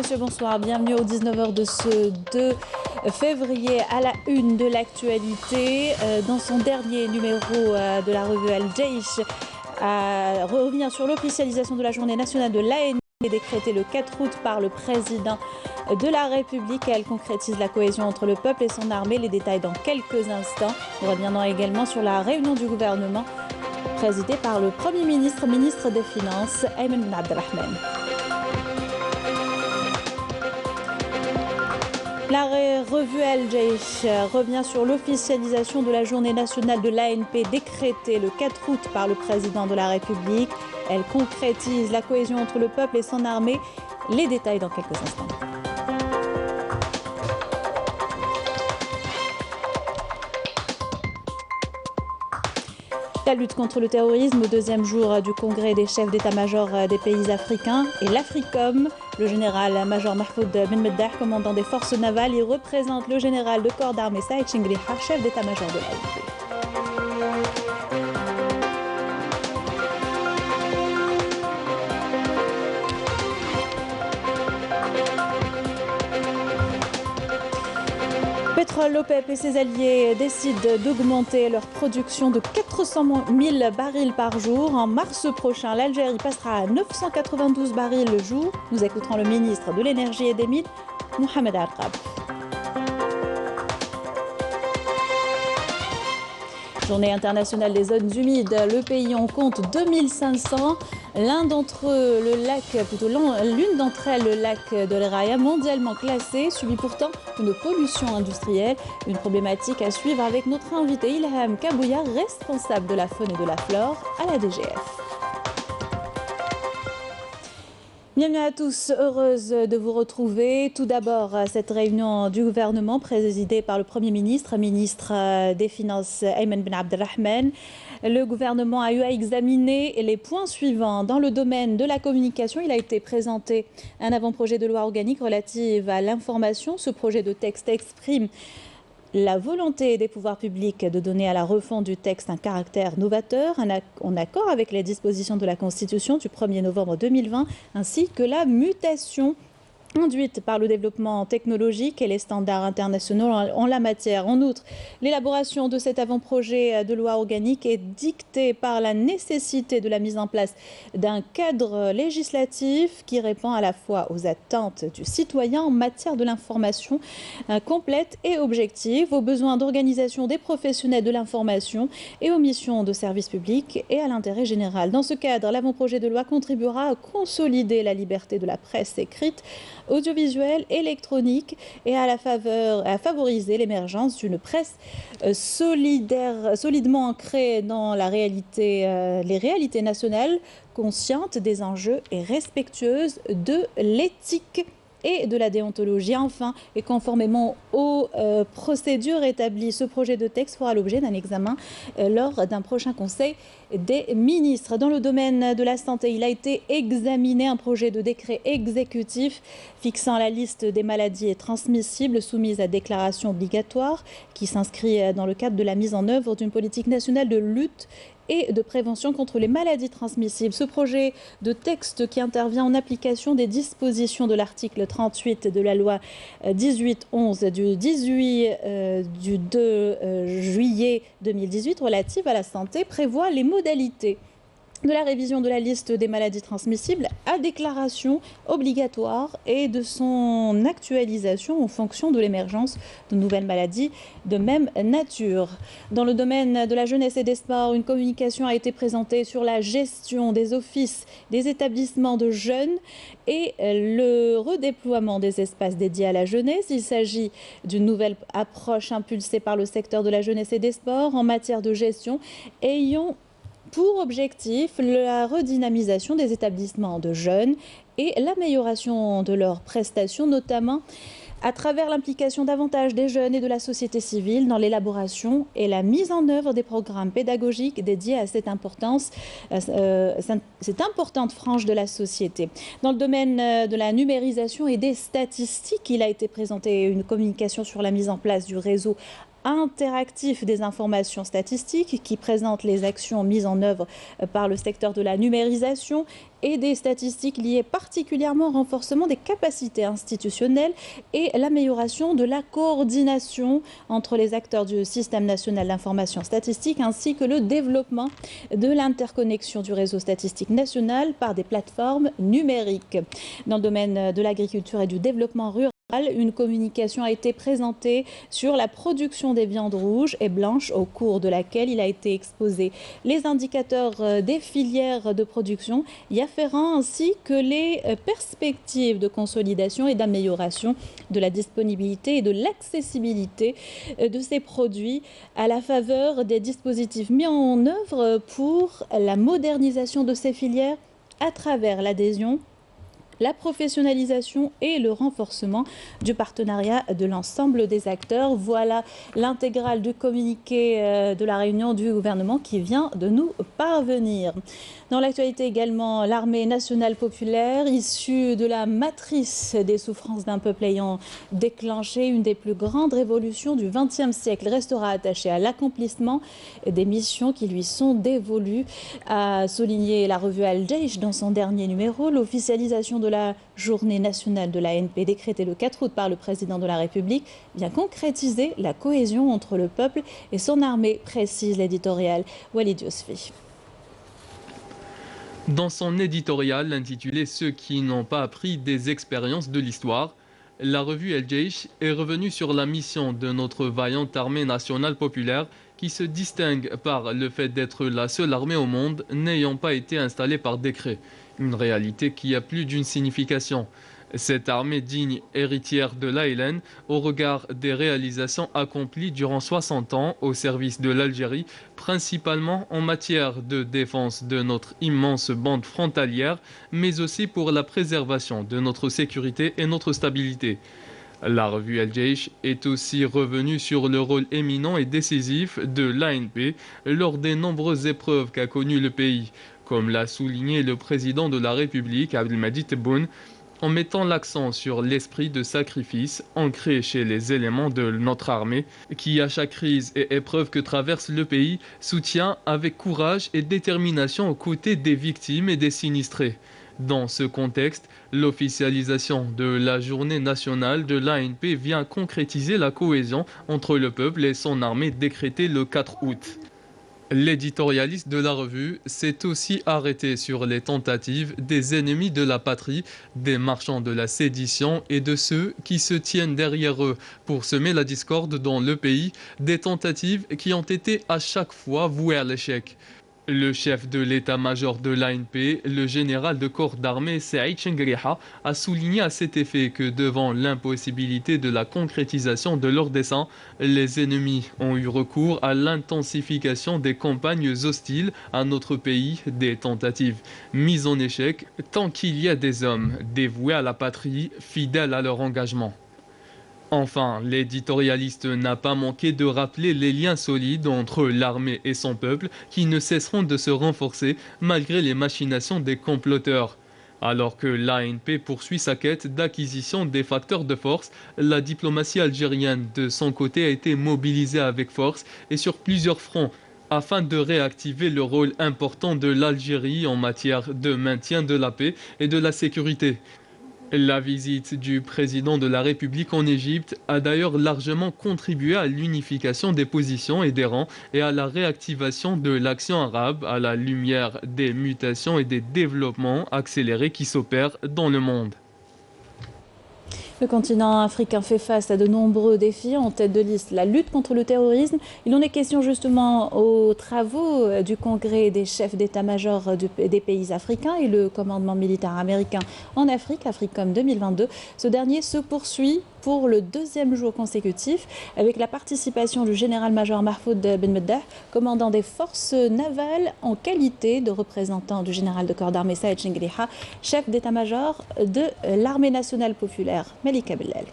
messieurs, bonsoir. Bienvenue au 19h de ce 2 février à la une de l'actualité. Dans son dernier numéro de la revue Al-Jaish, revient sur l'officialisation de la journée nationale de l'ANP décrétée le 4 août par le président de la République. Elle concrétise la cohésion entre le peuple et son armée. Les détails dans quelques instants. Nous reviendrons également sur la réunion du gouvernement présidée par le Premier ministre, ministre des Finances, Ayman Ben Abdelrahman. La revue Al-Jaish revient sur l'officialisation de la journée nationale de l'ANP décrétée le 4 août par le président de la République. Elle concrétise la cohésion entre le peuple et son armée. Les détails dans quelques instants. La lutte contre le terrorisme au deuxième jour du congrès des chefs d'état-major des pays africains et l'Africom. Le général-major Mahfoud Ben Meddah, commandant des forces navales, il représente le général de corps d'armée Saïd Chingriha, chef d'état-major de l'ANP. L'OPEP et ses alliés décident d'augmenter leur production de 400 000 barils par jour. En mars prochain, l'Algérie passera à 992 barils le jour. Nous écouterons le ministre de l'Énergie et des Mines, Mohamed Arqab. Journée internationale des zones humides. Le pays en compte 2500. L'une d'entre elles, le lac de l'Eraya, mondialement classé, subit pourtant une pollution industrielle. Une problématique à suivre avec notre invité Ilham Kabouya, responsable de la faune et de la flore à la DGF. Bienvenue à tous, heureuse de vous retrouver. Tout d'abord, cette réunion du gouvernement présidée par le Premier ministre, ministre des Finances Ayman Ben Abdelrahman. Le gouvernement a eu à examiner les points suivants. Dans le domaine de la communication, il a été présenté un avant-projet de loi organique relative à l'information. Ce projet de texte exprime la volonté des pouvoirs publics de donner à la refonte du texte un caractère novateur, en accord avec les dispositions de la Constitution du 1er novembre 2020, ainsi que la mutation induite par le développement technologique et les standards internationaux en la matière. En outre, l'élaboration de cet avant-projet de loi organique est dictée par la nécessité de la mise en place d'un cadre législatif qui répond à la fois aux attentes du citoyen en matière de l'information complète et objective, aux besoins d'organisation des professionnels de l'information et aux missions de service public et à l'intérêt général. Dans ce cadre, l'avant-projet de loi contribuera à consolider la liberté de la presse écrite, audiovisuelle, électronique et à favoriser l'émergence d'une presse solidement ancrée dans les réalités nationales, consciente des enjeux et respectueuse de l'éthique et de la déontologie. Enfin, et conformément aux procédures établies, ce projet de texte fera l'objet d'un examen lors d'un prochain conseil des ministres. Dans le domaine de la santé, il a été examiné un projet de décret exécutif fixant la liste des maladies transmissibles soumises à déclaration obligatoire qui s'inscrit dans le cadre de la mise en œuvre d'une politique nationale de lutte et de prévention contre les maladies transmissibles. Ce projet de texte qui intervient en application des dispositions de l'article 38 de la loi 1811 du 2 juillet 2018 relative à la santé prévoit les modalités de la révision de la liste des maladies transmissibles à déclaration obligatoire et de son actualisation en fonction de l'émergence de nouvelles maladies de même nature. Dans le domaine de la jeunesse et des sports, une communication a été présentée sur la gestion des offices des établissements de jeunes et le redéploiement des espaces dédiés à la jeunesse. Il s'agit d'une nouvelle approche impulsée par le secteur de la jeunesse et des sports en matière de gestion ayant pour objectif la redynamisation des établissements de jeunes et l'amélioration de leurs prestations, notamment à travers l'implication davantage des jeunes et de la société civile dans l'élaboration et la mise en œuvre des programmes pédagogiques dédiés à cette importante frange de la société. Dans le domaine de la numérisation et des statistiques, il a été présenté une communication sur la mise en place du réseau interactif des informations statistiques qui présente les actions mises en œuvre par le secteur de la numérisation et des statistiques liées particulièrement au renforcement des capacités institutionnelles et l'amélioration de la coordination entre les acteurs du système national d'information statistique ainsi que le développement de l'interconnexion du réseau statistique national par des plateformes numériques. Dans le domaine de l'agriculture et du développement rural, une communication a été présentée sur la production des viandes rouges et blanches au cours de laquelle il a été exposé les indicateurs des filières de production y afférents ainsi que les perspectives de consolidation et d'amélioration de la disponibilité et de l'accessibilité de ces produits à la faveur des dispositifs mis en œuvre pour la modernisation de ces filières à travers l'adhésion, la professionnalisation et le renforcement du partenariat de l'ensemble des acteurs. Voilà l'intégrale du communiqué de la réunion du gouvernement qui vient de nous parvenir. Dans l'actualité également, l'armée nationale populaire, issue de la matrice des souffrances d'un peuple ayant déclenché une des plus grandes révolutions du XXe siècle, restera attachée à l'accomplissement des missions qui lui sont dévolues, a souligné la revue Al-Jaish dans son dernier numéro. L'officialisation de la journée nationale de l'ANP décrétée le 4 août par le président de la République vient concrétiser la cohésion entre le peuple et son armée, précise l'éditorial Walid Yousfi. Dans son éditorial intitulé « Ceux qui n'ont pas appris des expériences de l'histoire », la revue El Jaish est revenue sur la mission de notre vaillante armée nationale populaire qui se distingue par le fait d'être la seule armée au monde n'ayant pas été installée par décret. Une réalité qui a plus d'une signification. Cette armée digne héritière de l'ALN, au regard des réalisations accomplies durant 60 ans au service de l'Algérie, principalement en matière de défense de notre immense bande frontalière, mais aussi pour la préservation de notre sécurité et notre stabilité. La revue El Jaish est aussi revenue sur le rôle éminent et décisif de l'ANP lors des nombreuses épreuves qu'a connues le pays, comme l'a souligné le président de la République, Abdelmadjid Tebboune, en mettant l'accent sur l'esprit de sacrifice ancré chez les éléments de notre armée, qui à chaque crise et épreuve que traverse le pays, soutient avec courage et détermination aux côtés des victimes et des sinistrés. Dans ce contexte, l'officialisation de la journée nationale de l'ANP vient concrétiser la cohésion entre le peuple et son armée décrétée le 4 août. L'éditorialiste de la revue s'est aussi arrêté sur les tentatives des ennemis de la patrie, des marchands de la sédition et de ceux qui se tiennent derrière eux pour semer la discorde dans le pays, des tentatives qui ont été à chaque fois vouées à l'échec. Le chef de l'état-major de l'ANP, le général de corps d'armée Saïd Chengriha, a souligné à cet effet que devant l'impossibilité de la concrétisation de leurs desseins, les ennemis ont eu recours à l'intensification des campagnes hostiles à notre pays, des tentatives mises en échec tant qu'il y a des hommes dévoués à la patrie, fidèles à leur engagement. Enfin, l'éditorialiste n'a pas manqué de rappeler les liens solides entre l'armée et son peuple qui ne cesseront de se renforcer malgré les machinations des comploteurs. Alors que l'ANP poursuit sa quête d'acquisition des facteurs de force, la diplomatie algérienne de son côté a été mobilisée avec force et sur plusieurs fronts afin de réactiver le rôle important de l'Algérie en matière de maintien de la paix et de la sécurité. La visite du président de la République en Égypte a d'ailleurs largement contribué à l'unification des positions et des rangs et à la réactivation de l'action arabe à la lumière des mutations et des développements accélérés qui s'opèrent dans le monde. Le continent africain fait face à de nombreux défis. En tête de liste, la lutte contre le terrorisme. Il en est question justement aux travaux du congrès des chefs d'état-major des pays africains et le commandement militaire américain en Afrique, AFRICOM 2022. Ce dernier se poursuit pour le deuxième jour consécutif avec la participation du général-major Mahfoud Ben Meddah, commandant des forces navales en qualité de représentant du général de corps d'armée Saïd Chengriha, chef d'état-major de l'armée nationale populaire. Malika Bellal.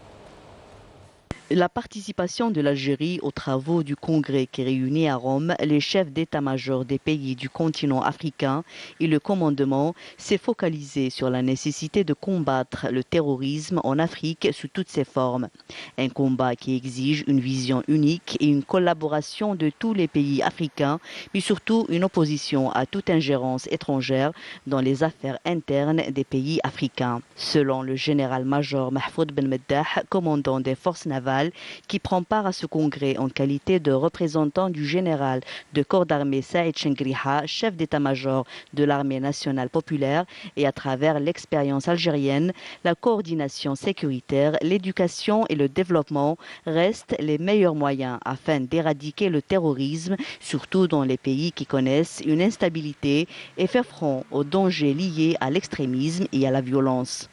La participation de l'Algérie aux travaux du Congrès qui réunit à Rome les chefs d'état-major des pays du continent africain et le commandement s'est focalisé sur la nécessité de combattre le terrorisme en Afrique sous toutes ses formes. Un combat qui exige une vision unique et une collaboration de tous les pays africains, mais surtout une opposition à toute ingérence étrangère dans les affaires internes des pays africains. Selon le général-major Mahfoud Ben Meddah, commandant des forces navales, qui prend part à ce congrès en qualité de représentant du général de corps d'armée Saïd Chengriha, chef d'état-major de l'armée nationale populaire, et à travers l'expérience algérienne, la coordination sécuritaire, l'éducation et le développement restent les meilleurs moyens afin d'éradiquer le terrorisme, surtout dans les pays qui connaissent une instabilité, et faire front aux dangers liés à l'extrémisme et à la violence.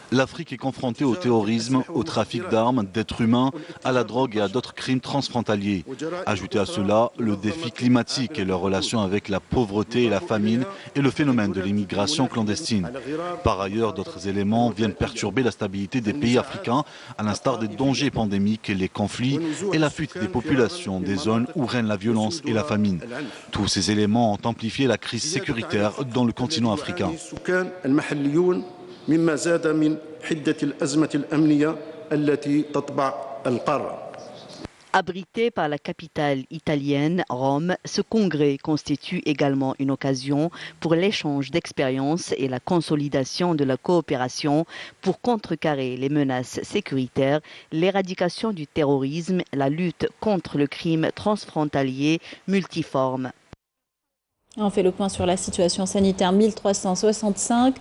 L'Afrique est confrontée au terrorisme, au trafic d'armes, d'êtres humains, à la drogue et à d'autres crimes transfrontaliers. Ajoutez à cela le défi climatique et leur relation avec la pauvreté et la famine et le phénomène de l'immigration clandestine. Par ailleurs, d'autres éléments viennent perturber la stabilité des pays africains, à l'instar des dangers pandémiques, les conflits et la fuite des populations des zones où règne la violence et la famine. Tous ces éléments ont amplifié la crise sécuritaire dans le continent africain. مما زاد من حدة الأزمة الأمنية التي تطبع القارة. Abrité par la capitale italienne, Rome, ce congrès constitue également une occasion pour l'échange d'expériences et la consolidation de la coopération pour contrecarrer les menaces sécuritaires, l'éradication du terrorisme, la lutte contre le crime transfrontalier multiforme. On fait le point sur la situation sanitaire. 1365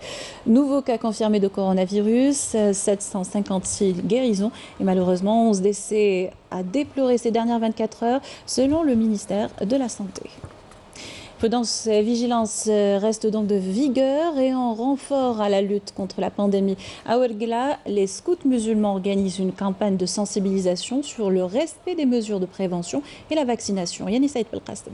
nouveaux cas confirmés de coronavirus, 756 guérisons et malheureusement 11 décès à déplorer ces dernières 24 heures selon le ministère de la Santé. Prudence et vigilance restent donc de vigueur et en renfort à la lutte contre la pandémie. À Ouerghla, les scouts musulmans organisent une campagne de sensibilisation sur le respect des mesures de prévention et la vaccination. Yannis Saïd Belkacem.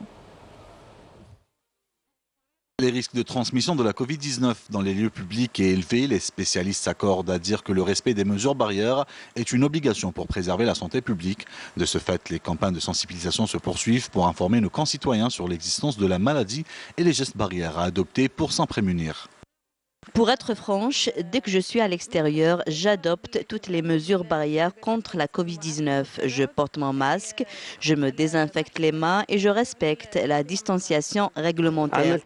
Les risques de transmission de la Covid-19 dans les lieux publics est élevé. Les spécialistes s'accordent à dire que le respect des mesures barrières est une obligation pour préserver la santé publique. De ce fait, les campagnes de sensibilisation se poursuivent pour informer nos concitoyens sur l'existence de la maladie et les gestes barrières à adopter pour s'en prémunir. Pour être franche, dès que je suis à l'extérieur, j'adopte toutes les mesures barrières contre la Covid-19. Je porte mon masque, je me désinfecte les mains et je respecte la distanciation réglementaire.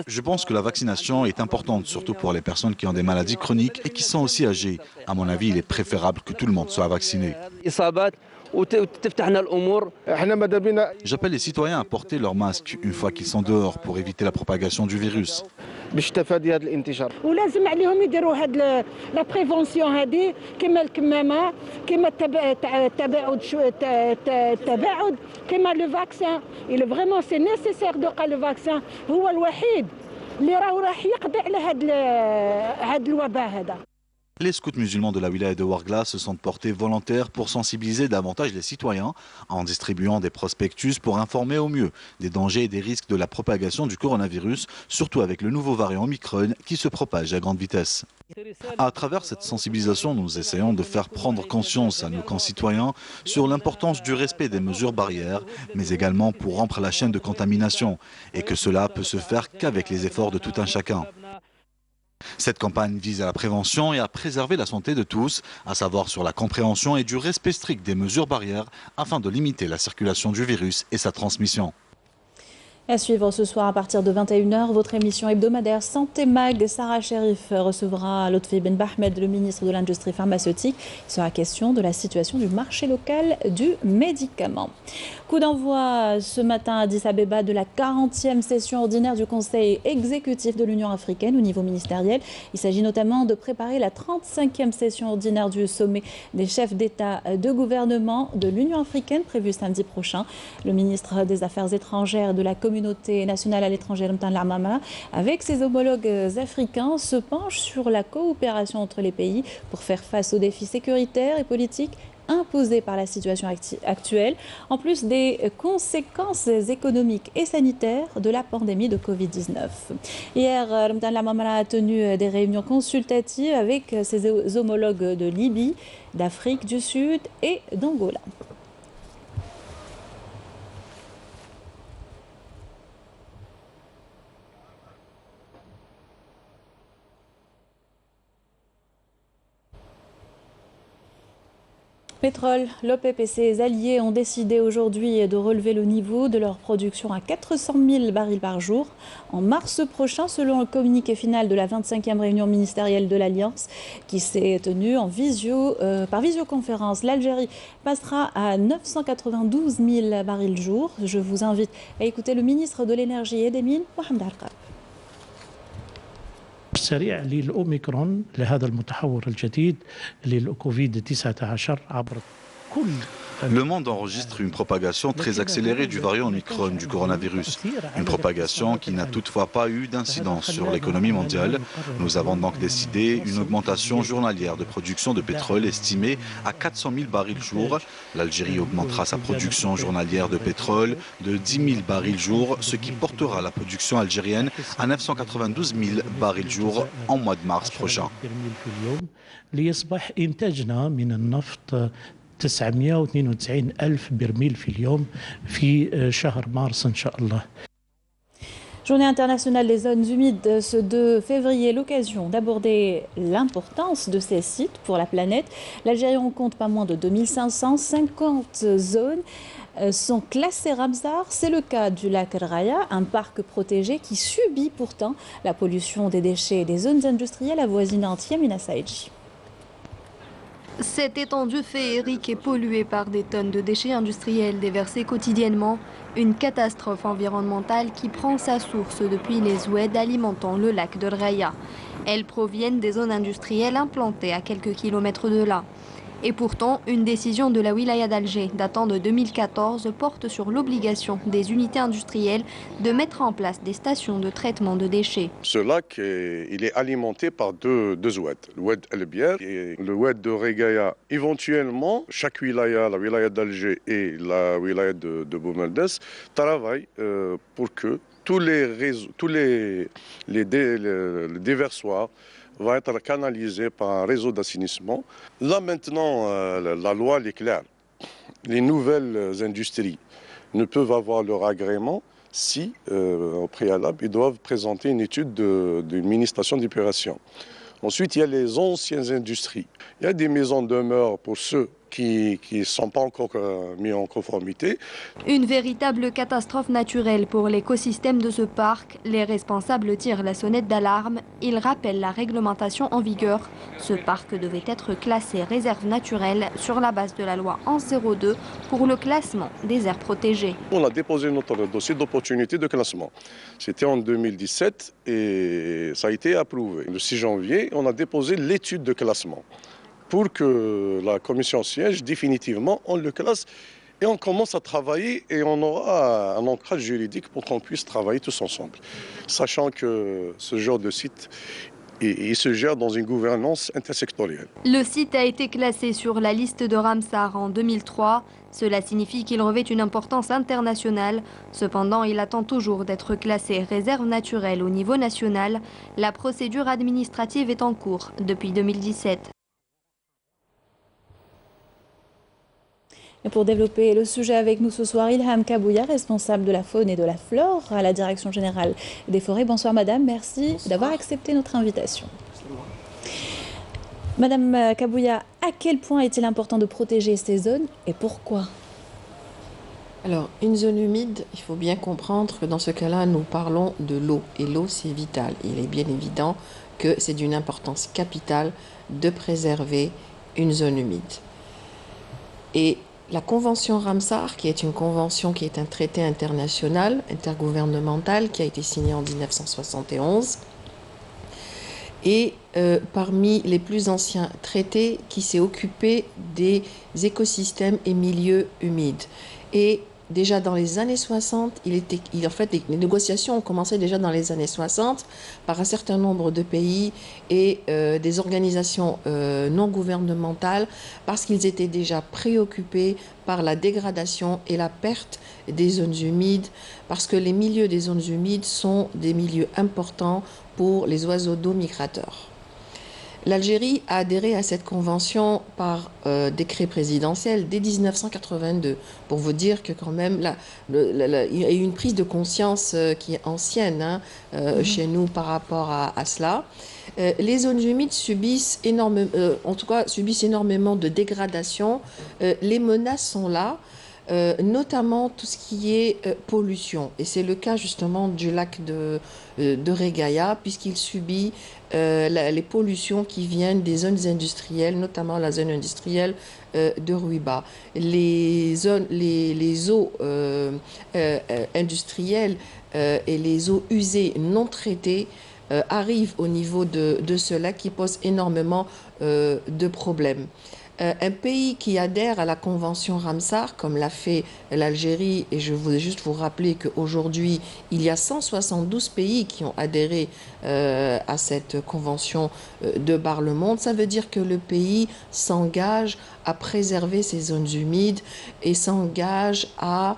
Je pense que la vaccination est importante, surtout pour les personnes qui ont des maladies chroniques et qui sont aussi âgées. À mon avis, il est préférable que tout le monde soit vacciné. J'appelle les citoyens à porter leur masque une fois qu'ils sont dehors pour éviter la propagation du virus. ولازم عليهم يديروا هاد لا بريفونسيون هذه كما الكمامه كما التباعد كما لو فاكسان إلا فريمون سي نيسيسير دوكا لو فاكسان هو الوحيد اللي راح يقضي على هاد الوباء هذا. Les scouts musulmans de la wilaya de Ouerghla se sont portés volontaires pour sensibiliser davantage les citoyens en distribuant des prospectus pour informer au mieux des dangers et des risques de la propagation du coronavirus, surtout avec le nouveau variant Omicron qui se propage à grande vitesse. À travers cette sensibilisation, nous essayons de faire prendre conscience à nos concitoyens sur l'importance du respect des mesures barrières, mais également pour rompre la chaîne de contamination, et que cela peut se faire qu'avec les efforts de tout un chacun. Cette campagne vise à la prévention et à préserver la santé de tous, à savoir sur la compréhension et du respect strict des mesures barrières afin de limiter la circulation du virus et sa transmission. À suivre ce soir à partir de 21h, votre émission hebdomadaire Santé Mag. Sarah Cherif recevra Lotfi Ben Bahmed, le ministre de l'Industrie pharmaceutique. Il sera question de la situation du marché local du médicament. Coup d'envoi ce matin à Addis Abeba de la 40e session ordinaire du Conseil exécutif de l'Union africaine au niveau ministériel. Il s'agit notamment de préparer la 35e session ordinaire du sommet des chefs d'État de gouvernement de l'Union africaine prévue samedi prochain. Le ministre des Affaires étrangères de la communauté nationale à l'étranger, Mtan Lamama, avec ses homologues africains, se penche sur la coopération entre les pays pour faire face aux défis sécuritaires et politiques imposées par la situation actuelle, en plus des conséquences économiques et sanitaires de la pandémie de Covid-19. Hier, Ramadan Lamamra a tenu des réunions consultatives avec ses homologues de Libye, d'Afrique du Sud et d'Angola. Pétrole, l'OPEP et ses alliés ont décidé aujourd'hui de relever le niveau de leur production à 400 000 barils par jour en mars prochain, selon le communiqué final de la 25e réunion ministérielle de l'Alliance qui s'est tenue par visioconférence. L'Algérie passera à 992 000 barils jour. Je vous invite à écouter le ministre de l'Énergie et des Mines, Mohamed Arqab. سريع للأوميكرون لهذا المتحور الجديد للكوفيد 19 عبر كل Le monde enregistre une propagation très accélérée du variant Omicron du coronavirus, une propagation qui n'a toutefois pas eu d'incidence sur l'économie mondiale. Nous avons donc décidé une augmentation journalière de production de pétrole estimée à 400 000 barils jour. L'Algérie augmentera sa production journalière de pétrole de 10 000 barils jour, ce qui portera la production algérienne à 992 000 barils jour en mois de mars prochain. 992 ألف برميل في اليوم في شهر مارس إن شاء الله. Journée internationale des zones humides ce 2 février, l'occasion d'aborder l'importance de ces sites pour la planète. L'Algérie en compte pas moins de 2550 zones sont classées Ramsar. C'est le cas du lac Raya, un parc protégé qui subit pourtant la pollution des déchets des zones industrielles avoisinantes. Yamina Saïdji. Cette étendue féerique est polluée par des tonnes de déchets industriels déversés quotidiennement. Une catastrophe environnementale qui prend sa source depuis les oueds alimentant le lac de Raya. Elles proviennent des zones industrielles implantées à quelques kilomètres de là. Et pourtant, une décision de la wilaya d'Alger datant de 2014 porte sur l'obligation des unités industrielles de mettre en place des stations de traitement de déchets. Ce lac, il est alimenté par deux oueds, le oued El Bier et le oued de Regaya. Éventuellement, chaque wilaya, la wilaya d'Alger et la wilaya de Boumeldes, travaillent pour que tous les déversoirs va être canalisé par un réseau d'assainissement. Là maintenant, la loi est claire. Les nouvelles industries ne peuvent avoir leur agrément si, au préalable, ils doivent présenter une étude d'administration d'épuration. Ensuite, il y a les anciennes industries. Il y a des maisons de demeure pour ceux qui ne sont pas encore mis en conformité. Une véritable catastrophe naturelle pour l'écosystème de ce parc. Les responsables tirent la sonnette d'alarme. Ils rappellent la réglementation en vigueur. Ce parc devait être classé réserve naturelle sur la base de la loi 1102 pour le classement des aires protégées. On a déposé notre dossier d'opportunité de classement. C'était en 2017 et ça a été approuvé. Le 6 janvier, on a déposé l'étude de classement pour que la commission siège définitivement, on le classe et on commence à travailler et on aura un ancrage juridique pour qu'on puisse travailler tous ensemble. Sachant que ce genre de site, il se gère dans une gouvernance intersectorielle. Le site a été classé sur la liste de Ramsar en 2003. Cela signifie qu'il revêt une importance internationale. Cependant, il attend toujours d'être classé réserve naturelle au niveau national. La procédure administrative est en cours depuis 2017. Et pour développer le sujet avec nous ce soir, Ilham Kabouya, responsable de la faune et de la flore à la Direction générale des forêts. Bonsoir madame, merci d'avoir accepté notre invitation. Madame Kabouya, à quel point est-il important de protéger ces zones et pourquoi ? Alors, une zone humide, il faut bien comprendre que dans ce cas-là, nous parlons de l'eau. Et l'eau, c'est vital. Il est bien évident que c'est d'une importance capitale de préserver une zone humide. Et la Convention Ramsar, qui est une convention qui est un traité international, intergouvernemental, qui a été signé en 1971, est parmi les plus anciens traités qui s'est occupé des écosystèmes et milieux humides. Et déjà dans les années 60, en fait, les négociations ont commencé déjà dans les années 60 par un certain nombre de pays et des organisations non gouvernementales parce qu'ils étaient déjà préoccupés par la dégradation et la perte des zones humides, parce que les milieux des zones humides sont des milieux importants pour les oiseaux d'eau migrateurs. L'Algérie a adhéré à cette convention par décret présidentiel dès 1982, pour vous dire que quand même, il y a eu une prise de conscience qui est ancienne chez nous par rapport à cela. Les zones humides subissent énormément de dégradation. Les menaces sont là. Notamment tout ce qui est pollution. Et c'est le cas justement du lac de Réghaïa, puisqu'il subit les pollutions qui viennent des zones industrielles, notamment la zone industrielle de Rouiba. Les eaux industrielles et les eaux usées non traitées arrivent au niveau de ce lac qui pose énormément de problèmes. Un pays qui adhère à la convention Ramsar, comme l'a fait l'Algérie, et je voulais juste vous rappeler qu'aujourd'hui, il y a 172 pays qui ont adhéré à cette convention de Bar-le-Monde, ça veut dire que le pays s'engage à préserver ces zones humides et s'engage à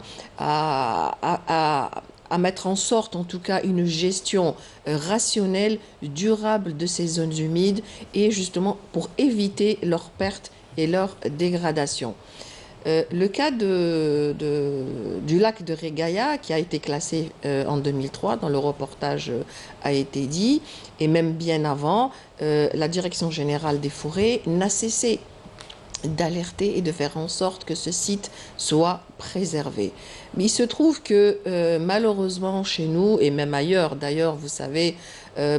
mettre en sorte, en tout cas, une gestion rationnelle, durable de ces zones humides et justement pour éviter leur perte et leur dégradation. Le cas du lac de Réghaïa, qui a été classé en 2003, dans le reportage a été dit, et même bien avant, la Direction générale des forêts n'a cessé d'alerter et de faire en sorte que ce site soit préservé. Mais il se trouve que malheureusement chez nous, et même ailleurs d'ailleurs, vous savez,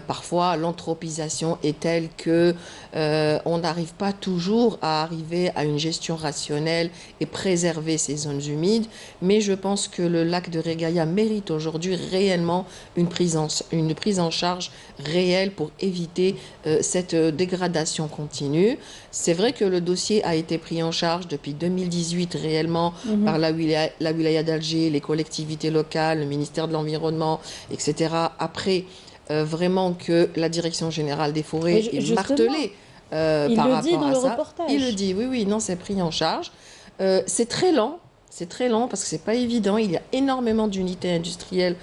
parfois l'anthropisation est telle que on n'arrive pas toujours à arriver à une gestion rationnelle et préserver ces zones humides, mais je pense que le lac de Réghaïa mérite aujourd'hui réellement une prise en charge réelle pour éviter cette dégradation continue. C'est vrai que le dossier a été pris en charge depuis 2018 réellement par la wilaya d'Alger, les collectivités locales, le ministère de l'Environnement, etc. Après vraiment que la Direction générale des forêts est martelée par rapport à ça. Il le dit dans le reportage. Il le dit, oui, non, c'est pris en charge. C'est très lent. C'est très lent parce que c'est pas évident. Il y a énormément d'unités industrielles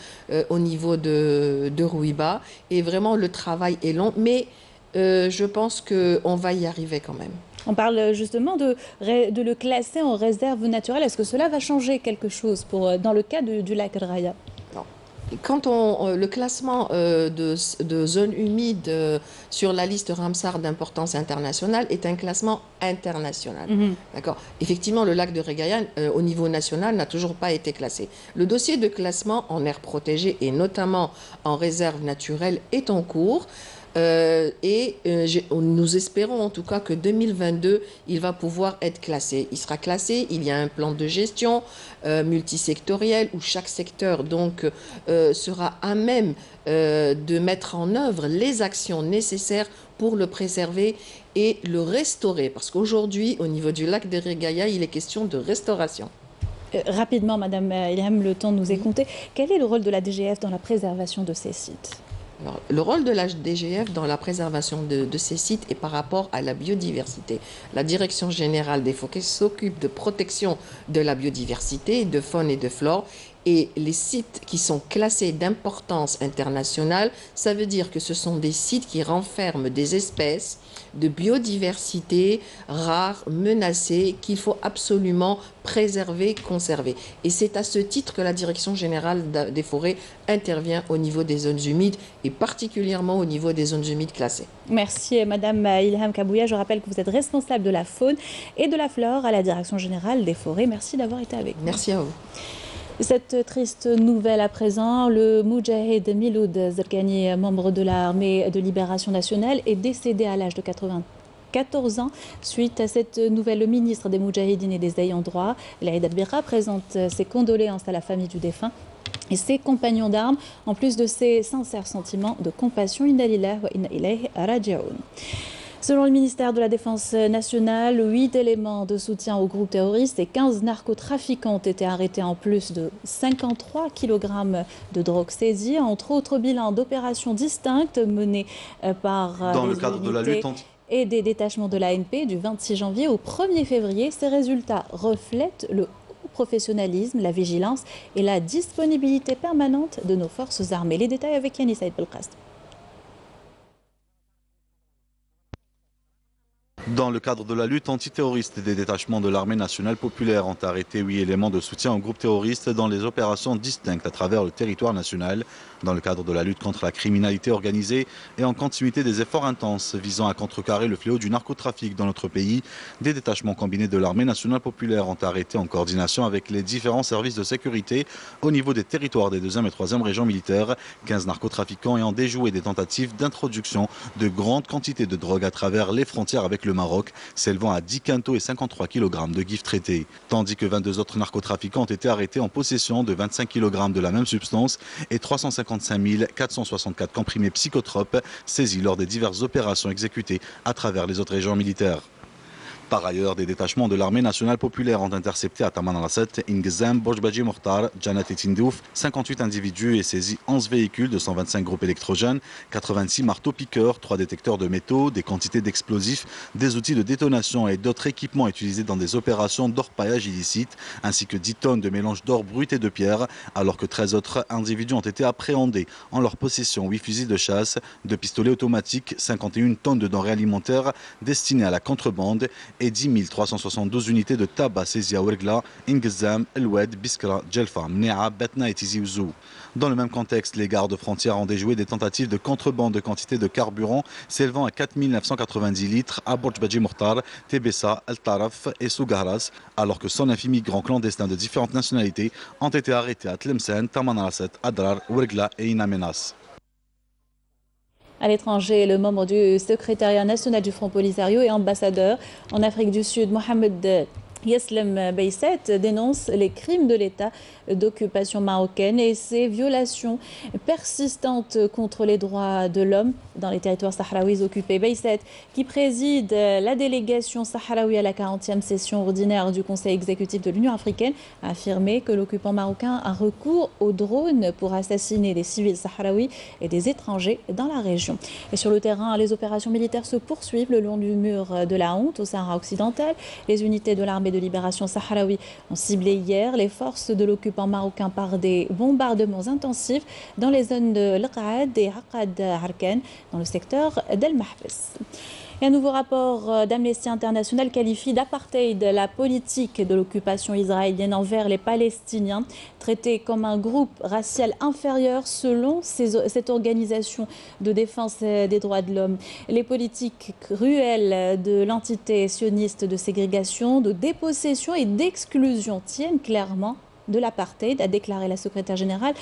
au niveau de Rouiba et vraiment le travail est long. Mais je pense qu'on va y arriver quand même. On parle justement de le classer en réserve naturelle. Est-ce que cela va changer quelque chose dans le cas du lac Raya? Quand le classement de zones humides sur la liste Ramsar d'importance internationale est un classement international. D'accord. Effectivement, le lac de Réghaïa, au niveau national, n'a toujours pas été classé. Le dossier de classement en aire protégée et notamment en réserve naturelle est en cours. Nous espérons en tout cas que 2022, il va pouvoir être classé. Il sera classé, il y a un plan de gestion multisectoriel où chaque secteur donc sera à même de mettre en œuvre les actions nécessaires pour le préserver et le restaurer. Parce qu'aujourd'hui, au niveau du lac de Réghaïa, il est question de restauration. Rapidement, Madame Ilham, le temps nous est compté. Quel est le rôle de la DGF dans la préservation de ces sites ? Alors, le rôle de la DGF dans la préservation de ces sites est par rapport à la biodiversité. La Direction générale des forêts s'occupe de protection de la biodiversité, de faune et de flore. Et les sites qui sont classés d'importance internationale, ça veut dire que ce sont des sites qui renferment des espèces de biodiversité rares, menacées, qu'il faut absolument préserver, conserver. Et c'est à ce titre que la Direction générale des forêts intervient au niveau des zones humides et particulièrement au niveau des zones humides classées. Merci Madame Ilham Kabouya. Je rappelle que vous êtes responsable de la faune et de la flore à la Direction générale des forêts. Merci d'avoir été avec nous. Merci à vous. Cette triste nouvelle à présent, le Moudjahid Miloud Zerkani, membre de l'armée de libération nationale, est décédé à l'âge de 94 ans. Suite à cette nouvelle, le ministre des Moudjahidines et des ayants droit, Laïd Albira, présente ses condoléances à la famille du défunt et ses compagnons d'armes, en plus de ses sincères sentiments de compassion. Inna lillahi wa inna ilayhi raji'un. Selon le ministère de la Défense nationale, 8 éléments de soutien au groupe terroriste et 15 narcotrafiquants ont été arrêtés, en plus de 53 kg de drogue saisie, entre autres bilans d'opérations distinctes menées par dans le cadre de la lutte et des détachements de l'ANP du 26 janvier au 1er février. Ces résultats reflètent le haut professionnalisme, la vigilance et la disponibilité permanente de nos forces armées. Les détails avec Yannis Saïd Belkast. Dans le cadre de la lutte antiterroriste, des détachements de l'armée nationale populaire ont arrêté 8 éléments de soutien au groupe terroriste dans les opérations distinctes à travers le territoire national, dans le cadre de la lutte contre la criminalité organisée et en continuité des efforts intenses visant à contrecarrer le fléau du narcotrafic dans notre pays. Des détachements combinés de l'armée nationale populaire ont arrêté en coordination avec les différents services de sécurité au niveau des territoires des 2e et 3e régions militaires 15 narcotrafiquants ayant déjoué des tentatives d'introduction de grandes quantités de drogue à travers les frontières avec le Maroc, s'élevant à 10 quintaux et 53 kg de gifs traités. Tandis que 22 autres narcotrafiquants ont été arrêtés en possession de 25 kg de la même substance et 355 464 comprimés psychotropes saisis lors des diverses opérations exécutées à travers les autres régions militaires. Par ailleurs, des détachements de l'armée nationale populaire ont intercepté à Taman al-Asset, Ingzam, Bojbaji Mortar, Janat et Tindouf 58 individus et saisi 11 véhicules de 125 groupes électrogènes, 86 marteaux-piqueurs, 3 détecteurs de métaux, des quantités d'explosifs, des outils de détonation et d'autres équipements utilisés dans des opérations d'orpaillage illicite, ainsi que 10 tonnes de mélange d'or brut et de pierre, alors que 13 autres individus ont été appréhendés. En leur possession, 8 fusils de chasse, 2 pistolets automatiques, 51 tonnes de denrées alimentaires destinées à la contrebande et 10 372 unités de tabac saisies à Ouergla, Ingzam, El Oued, Biskra, Djelfa, Mnea, Betna et Tizi Ouzou. Dans le même contexte, les gardes frontières ont déjoué des tentatives de contrebande de quantité de carburant s'élevant à 4 990 litres à Bojbaji Mortar, Tebessa, El Taraf et Sougaras, alors que 109 immigrants clandestins de différentes nationalités ont été arrêtés à Tlemcen, Taman al-Asset, Adrar, Ouergla et Inamenas. À l'étranger, le membre du secrétariat national du Front Polisario et ambassadeur en Afrique du Sud, Mohamed Yeslem Beisset, dénonce les crimes de l'État d'occupation marocaine et ses violations persistantes contre les droits de l'homme dans les territoires sahraouis occupés. Beisset, qui préside la délégation sahraoui à la 40e session ordinaire du Conseil exécutif de l'Union africaine, a affirmé que l'occupant marocain a recours aux drones pour assassiner des civils sahraouis et des étrangers dans la région. Et sur le terrain, les opérations militaires se poursuivent le long du mur de la honte au Sahara occidental. Les unités de l'armée de libération sahraoui ont ciblé hier les forces de l'occupant marocain par des bombardements intensifs dans les zones de L'Qa'ad et Aqad Harkan dans le secteur d'El Mahbes. Et un nouveau rapport d'Amnesty International qualifie d'apartheid la politique de l'occupation israélienne envers les Palestiniens, traités comme un groupe racial inférieur selon cette organisation de défense des droits de l'homme. Les politiques cruelles de l'entité sioniste de ségrégation, de dépossession et d'exclusion tiennent clairement de l'apartheid, a déclaré la secrétaire générale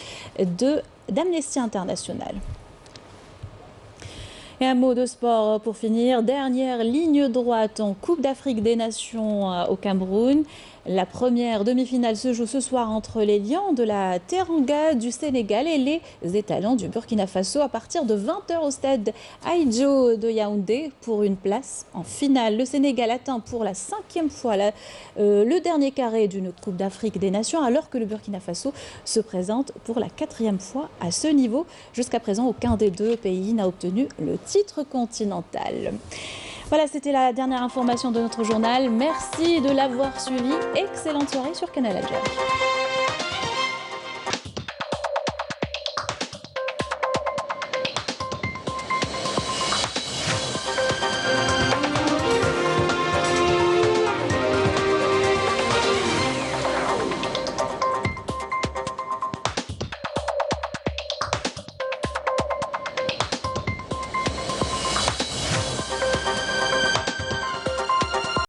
d'Amnesty International. Et un mot de sport pour finir. Dernière ligne droite en Coupe d'Afrique des Nations au Cameroun. La première demi-finale se joue ce soir entre les Lions de la Teranga du Sénégal et les Étalons du Burkina Faso à partir de 20h au stade Aïdjo de Yaoundé pour une place en finale. Le Sénégal atteint pour la 5e fois le dernier carré d'une Coupe d'Afrique des Nations alors que le Burkina Faso se présente pour la 4e fois à ce niveau. Jusqu'à présent, aucun des deux pays n'a obtenu le titre continental. Voilà, c'était la dernière information de notre journal. Merci de l'avoir suivi. Excellente soirée sur Canal Algérie.